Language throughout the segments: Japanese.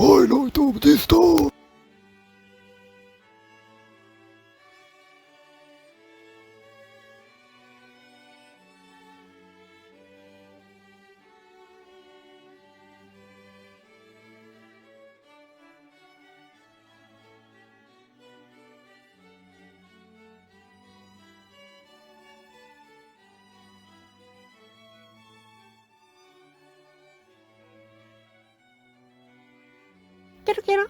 ハイライトオブディスター。ケロケロ。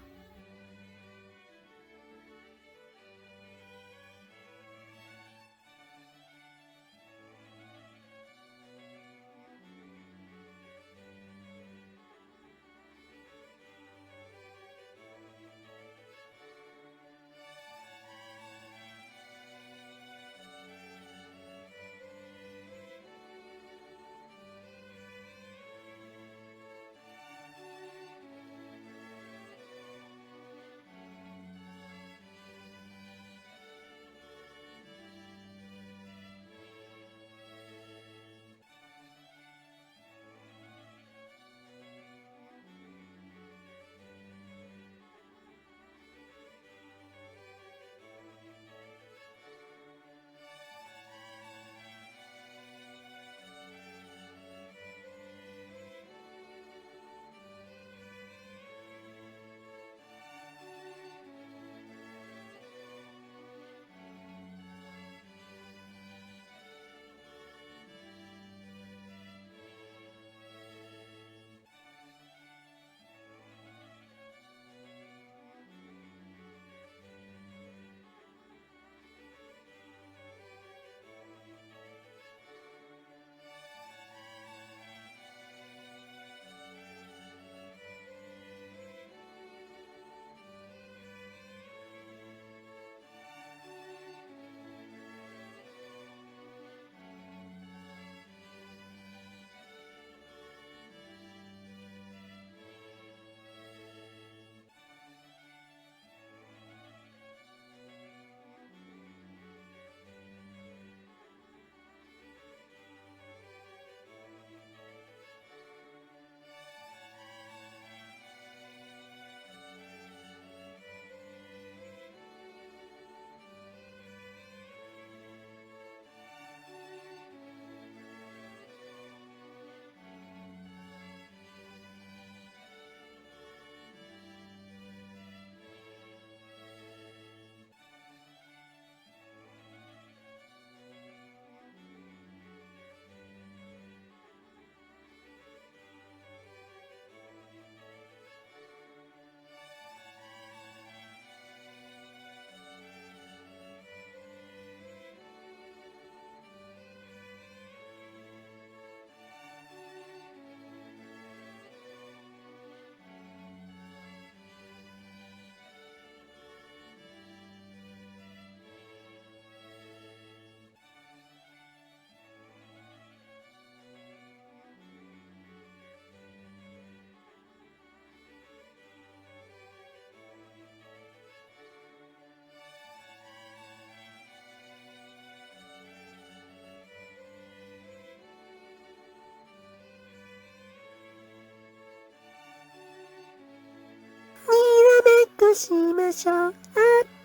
しましょう。あっ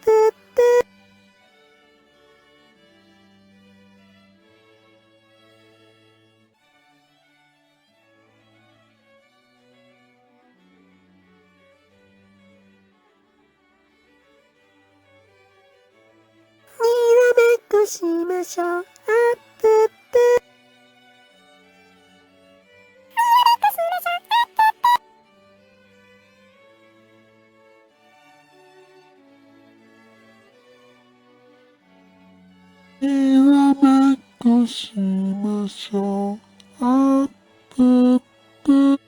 ぷっぷ。にらめっこしましょう。あっぷっぷ。にらめっこしましょう。あっぷっぷ。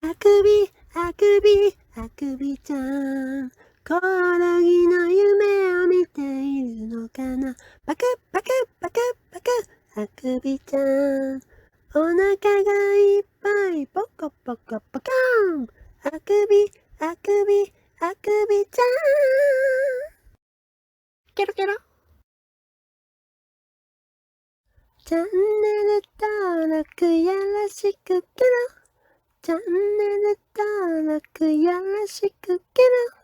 あくび、あくび、あくびちゃん。コオロギの夢を見ているのかな。パクパクパクパク、あくびちゃん。お腹がいっぱい、ポコポコポカーン。あくび、あくび、あくびちゃん。ケロケロ。チャンネル登録よろしくケロ。チャンネル登録よろしくケロ。